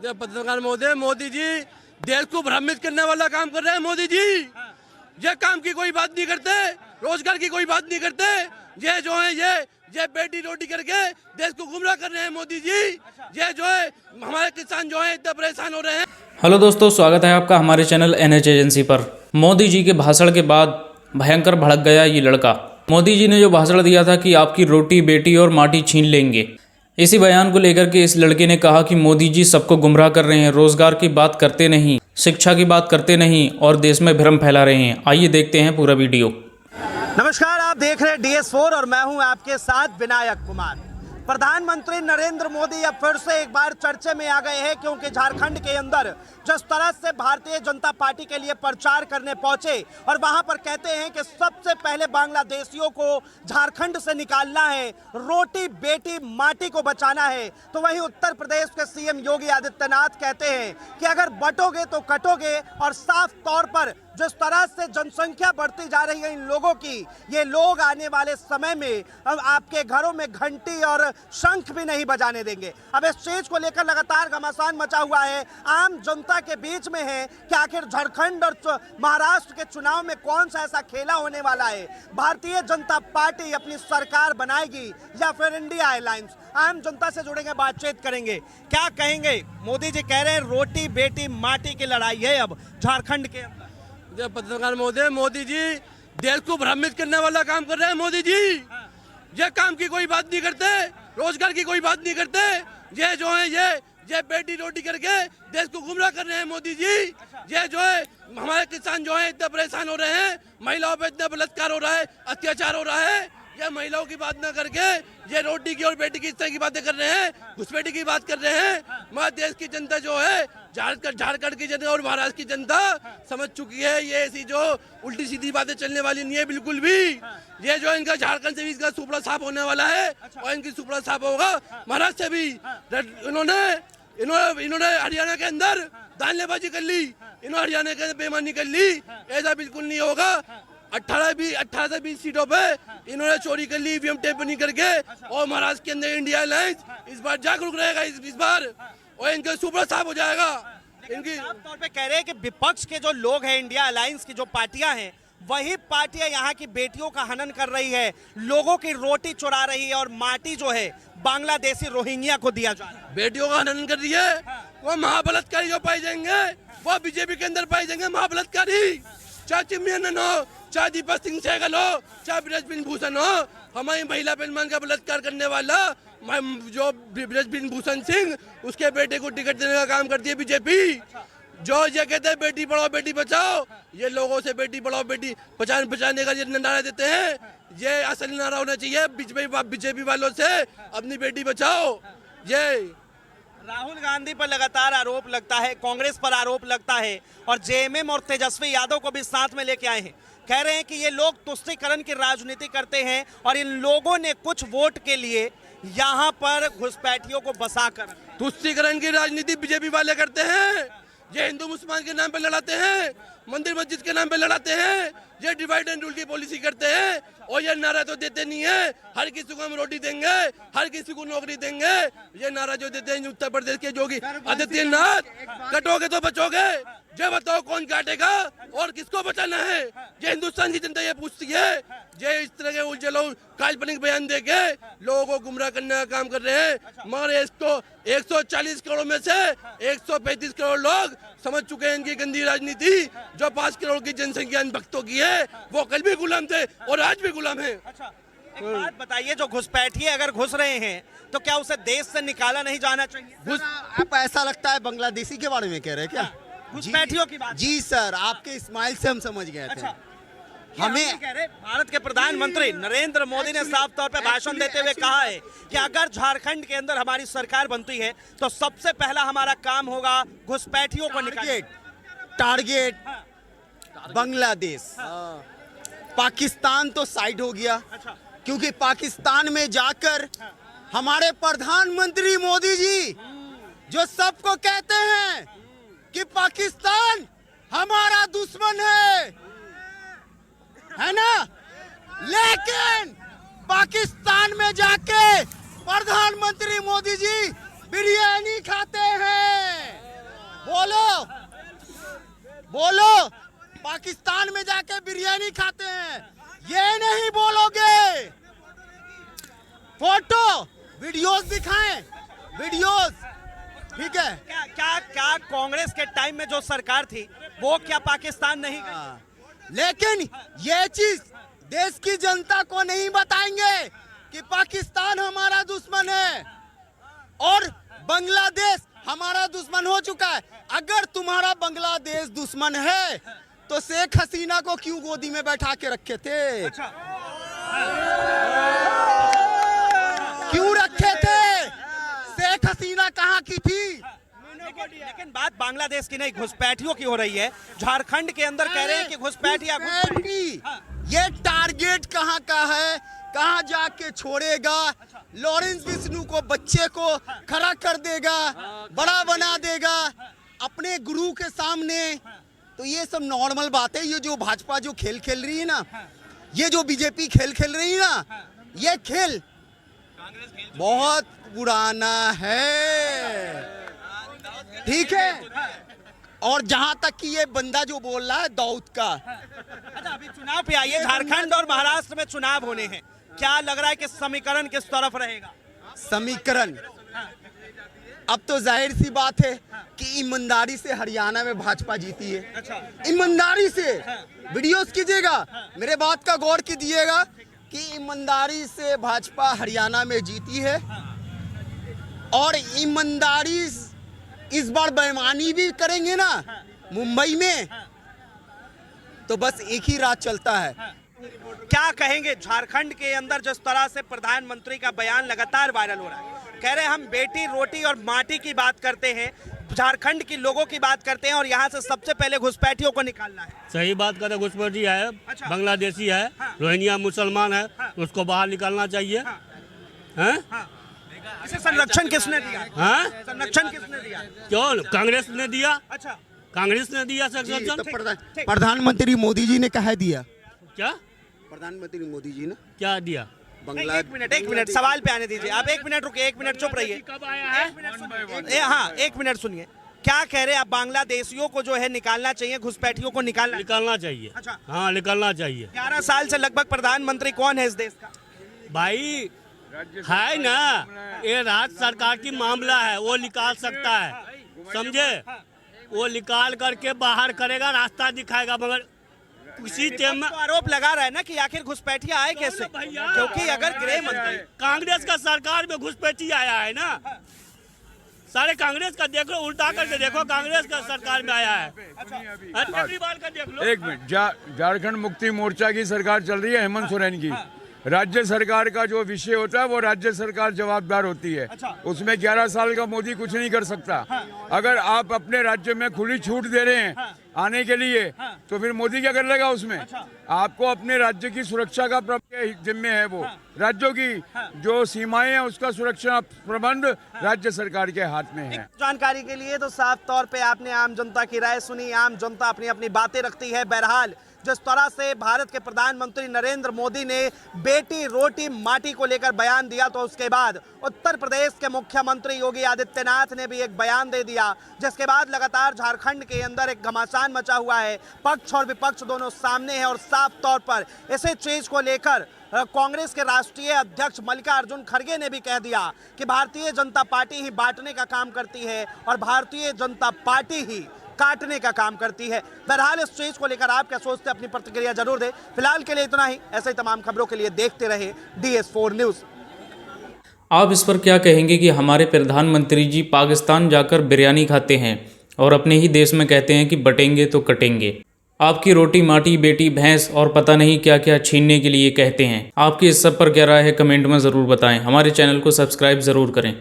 पत्रकार महोदय, मोदी जी देश को भ्रमित करने वाला काम कर रहे हैं। मोदी जी ये काम की कोई बात नहीं करते, रोजगार की कोई बात नहीं करते। ये जो है ये बेटी रोटी करके देश को गुमराह कर रहे हैं मोदी जी। ये जो है हमारे किसान जो है इतने परेशान हो रहे हैं। हेलो दोस्तों, स्वागत है आपका हमारे चैनल NH एजेंसी पर। मोदी जी के भाषण के बाद भयंकर भड़क गया ये लड़का। मोदी जी ने जो भाषण दिया था कि आपकी रोटी बेटी और माटी छीन लेंगे, इसी बयान को लेकर के इस लड़के ने कहा कि मोदी जी सबको गुमराह कर रहे हैं, रोजगार की बात करते नहीं, शिक्षा की बात करते नहीं और देश में भ्रम फैला रहे हैं। आइए देखते हैं पूरा वीडियो। नमस्कार, आप देख रहे हैं DS4 और मैं हूं आपके साथ विनायक कुमार। प्रधानमंत्री नरेंद्र मोदी अब फिर से एक बार चर्चे में आ गए हैं, क्योंकि झारखंड के अंदर जिस तरह से भारतीय जनता पार्टी के लिए प्रचार करने पहुंचे और वहां पर कहते हैं कि सबसे पहले बांग्लादेशियों को झारखंड से निकालना है, रोटी बेटी माटी को बचाना है, तो वहीं उत्तर प्रदेश के CM योगी आदित्यनाथ कहते हैं कि अगर बटोगे तो कटोगे। और साफ तौर पर जिस तरह से जनसंख्या बढ़ती जा रही है इन लोगों की, ये लोग आने वाले समय में अब आपके घरों में घंटी और शंख भी नहीं बजाने देंगे। अब इस चीज को लेकर लगातार घमासान मचा हुआ है, आम जनता के बीच में है कि आखिर झारखंड और महाराष्ट्र के चुनाव में कौन सा ऐसा खेला होने वाला है। भारतीय जनता पार्टी अपनी सरकार बनाएगी या फिर इंडिया अलायंस। आम जनता से जुड़ेंगे, बातचीत करेंगे। क्या कहेंगे? मोदी जी कह रहे हैं रोटी बेटी माटी की लड़ाई है अब झारखंड के अंदर। पत्रकार महोदय, मोदी जी देश को भ्रमित करने वाला काम कर रहे हैं मोदी जी। ये काम की कोई बात नहीं करते, रोजगार की कोई बात नहीं करते। ये जो है ये बेटी रोटी करके देश को गुमराह कर रहे हैं मोदी जी। ये जो है हमारे किसान जो है इतने परेशान हो रहे हैं, महिलाओं पे इतना बलात्कार हो रहा है, अत्याचार हो रहा है। ये महिलाओं की बात ना करके ये रोटी की और बेटी की इस तरह की बातें कर रहे हैं, घुसपैठी की बात कर रहे हैं। हमारे देश की जनता जो है, झारखंड की जनता और महाराष्ट्र की जनता समझ चुकी है ये ऐसी जो उल्टी सीधी बातें चलने वाली नहीं है बिल्कुल भी। ये जो इनका झारखंड से भी इसका सुपड़ा साफ होने वाला है और इनकी सुपड़ा साफ होगा महाराष्ट्र से भी। इन्होंने हरियाणा के अंदर दानलेबाजी कर ली, इन्होंने हरियाणा के अंदर बेईमानी कर ली। ऐसा बिल्कुल नहीं होगा। 18 से 20 सीटों पे इन्होंने चोरी कर ली, EVM टेम्परिंग करके। और महाराष्ट्र के अंदर इंडिया अलायंस इस बार जागरूक रहेगा इस बार, और इनका सुपड़ा साफ हो जाएगा। इनकी साफ तौर पे कह रहे हैं कि विपक्ष के जो लोग हैं, इंडिया अलायंस की जो पार्टियां हैं, वही पार्टियां यहाँ की बेटियों का हनन कर रही है, लोगों की रोटी चुरा रही है और माटी जो है बांग्लादेशी रोहिंग्या को दिया जा रहा है। बेटियों का हनन कर रही है। वो महाबलात्कारी जो पाए जाएंगे वो बीजेपी के अंदर पाए जाएंगे महाबलात्कारी। चाहे चिमनियन हो, चाहे दीपक सिंह सहगल हो, चाहे ब्रजबिन भूषण हो, हमारी महिला पेलमान का बलात्कार करने वाला जो ब्रजबिन भूषण सिंह, उसके बेटे को टिकट देने का काम करती है बीजेपी। जो ये कहते हैं बेटी पढ़ाओ बेटी बचाओ, ये लोगों से बेटी पढ़ाओ बेटी बचाने का ये नारा देते हैं। ये असली नारा होना चाहिए बीजेपी वालों से, अपनी बेटी बचाओ। ये राहुल गांधी पर लगातार आरोप लगता है, कांग्रेस पर आरोप लगता है और JMM और तेजस्वी यादव को भी साथ में लेके आए हैं। कह रहे हैं कि ये लोग तुष्टीकरण की राजनीति करते हैं और इन लोगों ने कुछ वोट के लिए यहाँ पर घुसपैठियों को बसा कर। तुष्टीकरण की राजनीति बीजेपी वाले करते हैं। ये हिंदू मुसलमान के नाम पे लड़ाते हैं, मंदिर मस्जिद के नाम पे लड़ाते हैं, ये डिवाइड एंड रूल की पॉलिसी करते हैं। और ये नारा तो देते नहीं है हर किसी को हम रोटी देंगे, हर किसी को नौकरी देंगे। ये नारा जो देते हैं उत्तर प्रदेश के योगी आदित्यनाथ, कटोगे तो बचोगे, ये बताओ कौन काटेगा और किसको बचाना है। ये हिंदुस्तान की जनता ये पूछती है। ये इस तरह के उलझे लोग काल्पनिक बयान देके लोगों को गुमराह करने का काम कर रहे हैं। मगर इसको 140 करोड़ में से 135 करोड़ लोग समझ चुके हैं इनकी गंदी राजनीति। जो 5 करोड़ की जनसंख्या इन भक्तों की है, वो कल भी गुलाम थे और आज भी गुलाम है। एक बात बताइए, जो घुसपैठिए अगर घुस रहे हैं तो क्या उसे देश से निकाला नहीं जाना चाहिए? आप ऐसा लगता है बांग्लादेशी के बारे में कह रहे हैं क्या? घुसपैठियों की बात। जी सर, आपके स्माइल से हम समझ गए थे। हमें कह रहे, भारत के प्रधानमंत्री नरेंद्र मोदी ने साफ तौर पे भाषण देते हुए कहा है कि अगर झारखंड के अंदर हमारी सरकार बनती है तो सबसे पहला हमारा काम होगा घुसपैठियों को निकालना। टारगेट बांग्लादेश, पाकिस्तान तो साइड हो गया, क्योंकि पाकिस्तान में जाकर हमारे प्रधानमंत्री मोदी जी जो सबको कहते हैं कि पाकिस्तान हमारा दुश्मन है ना, लेकिन पाकिस्तान में जाके प्रधानमंत्री मोदी जी बिरयानी खाते हैं। बोलो पाकिस्तान में जाके बिरयानी खाते हैं, ये नहीं बोलोगे। फोटो वीडियोस दिखाएं, वीडियोस, ठीक है। क्या कांग्रेस के टाइम में जो सरकार थी वो क्या पाकिस्तान नहीं गई? लेकिन ये चीज देश की जनता को नहीं बताएंगे कि पाकिस्तान हमारा दुश्मन है और बांग्लादेश हमारा दुश्मन हो चुका है। अगर तुम्हारा बांग्लादेश दुश्मन है तो शेख हसीना को क्यों गोदी में बैठा के रखे थे? क्यों रखे थे? शेख हसीना कहाँ की थी? लेकिन बात बांग्लादेश की नहीं, घुसपैठियों की हो रही है। झारखंड के अंदर कह रहे हैं कि घुसपैठिया ये टारगेट कहाँ का है, कहाँ जाके छोड़ेगा? लॉरेंस विष्णु को, बच्चे को खड़ा कर देगा, बड़ा बना देगा अपने गुरु के सामने। तो ये सब नॉर्मल बात है। ये जो भाजपा जो खेल खेल रही है ना, ये जो बीजेपी खेल खेल रही है ना, ये खेल बहुत पुराना है, ठीक है। और जहां तक कि ये बंदा जो बोल रहा है दाऊद का, अच्छा अभी चुनाव पे आइए, झारखंड और महाराष्ट्र में चुनाव होने हैं, क्या लग रहा है कि समीकरण किस तरफ रहेगा? समीकरण अब तो जाहिर सी बात है कि ईमानदारी से हरियाणा में भाजपा जीती है। अच्छा। ईमानदारी से वीडियोस कीजिएगा, मेरे बात का गौर कीजिएगा कि ईमानदारी से भाजपा हरियाणा में जीती है। और ईमानदारी इस बार बेईमानी भी करेंगे ना मुंबई में, तो बस एक ही रात चलता है। क्या कहेंगे झारखंड के अंदर जिस तरह से प्रधानमंत्री का बयान लगातार वायरल हो रहा है, कह रहे हैं हम बेटी रोटी और माटी की बात करते हैं, झारखंड के लोगों की बात करते हैं और यहाँ से सबसे पहले घुसपैठियों को निकालना है। सही बात कर रहे, घुसपैठी है। अच्छा। बांग्लादेशी है। हाँ। रोहिंग्या मुसलमान है। हाँ। उसको बाहर निकालना चाहिए। हाँ। हैं? हाँ। इसे संरक्षण किसने दिया? हाँ? संरक्षण किसने दिया? क्यों? कांग्रेस ने दिया। अच्छा। कांग्रेस ने दिया जी, संरक्षण। तो प्रधानमंत्री मोदी जी ने कहा दिया। क्या प्रधानमंत्री मोदी जी ने क्या दिया? बांग्ला एक मिनट सवाल पे आने दीजिए। आप 1 मिनट रुकिए, 1 मिनट चुप रहिए। कब आया है? हाँ 1 मिनट सुनिए, क्या कह रहे हैं आप? बांग्लादेशियों को जो है निकालना चाहिए, घुसपैठियों को निकालना निकालना चाहिए। अच्छा। हाँ, निकालना चाहिए। 11 साल से लगभग प्रधानमंत्री कौन है इस देश का? भाई है ना, ये राज्य सरकार की मामला है, वो निकाल सकता है, समझे? वो निकाल करके बाहर करेगा, रास्ता दिखाएगा, मगर उसी टाइम में तो आरोप लगा रहा है ना कि आखिर घुसपैठिया आए कैसे? क्योंकि अगर गृह मंत्री कांग्रेस का सरकार में घुसपैठी आया है ना, सारे कांग्रेस का देख लो, उल्टा करके देखो, कांग्रेस का सरकार में आया है। केजरीवाल का देख लो। एक मिनट, झारखंड मुक्ति मोर्चा की सरकार चल रही है, हेमंत सोरेन की। राज्य सरकार का जो विषय होता है वो राज्य सरकार जवाबदार होती है। उसमें 11 साल का मोदी कुछ नहीं कर सकता। अगर आप अपने राज्य में खुली छूट दे रहे हैं आने के लिए, तो फिर मोदी क्या कर लेगा उसमें? आपको अपने राज्य की सुरक्षा का जिम्मे है, वो राज्यों की जो सीमाएं हैं उसका सुरक्षा प्रबंध राज्य सरकार के हाथ में है। जानकारी के लिए तो साफ तौर पे आपने आम जनता की राय सुनी, आम जनता अपनी अपनी बातें रखती है। बहरहाल जिस तरह से भारत के प्रधानमंत्री नरेंद्र मोदी ने बेटी रोटी माटी को लेकर बयान दिया, तो उसके बाद उत्तर प्रदेश के मुख्यमंत्री योगी आदित्यनाथ ने भी एक बयान दे दिया, जिसके बाद लगातार झारखंड के अंदर एक घमासान मचा हुआ है। पक्ष और विपक्ष दोनों सामने हैं और साफ तौर पर इसी चीज को लेकर कांग्रेस के राष्ट्रीय अध्यक्ष मल्लिकार्जुन खड़गे ने भी कह दिया कि भारतीय जनता पार्टी ही बांटने का काम करती है और भारतीय जनता पार्टी ही काटने का काम करती है। बहरहाल इस चीज को लेकर आप क्या सोचते हैं, अपनी प्रतिक्रिया जरूर दें। फिलहाल के लिए इतना ही। ऐसे ही तमाम खबरों के लिए देखते रहे DS4 न्यूज। आप इस पर क्या कहेंगे कि हमारे प्रधानमंत्री जी पाकिस्तान जाकर बिरयानी खाते हैं और अपने ही देश में कहते हैं कि बटेंगे तो कटेंगे। आपकी रोटी माटी बेटी भैंस और पता नहीं क्या क्या छीनने के लिए कहते हैं। आपकी इस सब पर क्या राय है, कमेंट में ज़रूर बताएं। हमारे चैनल को सब्सक्राइब ज़रूर करें।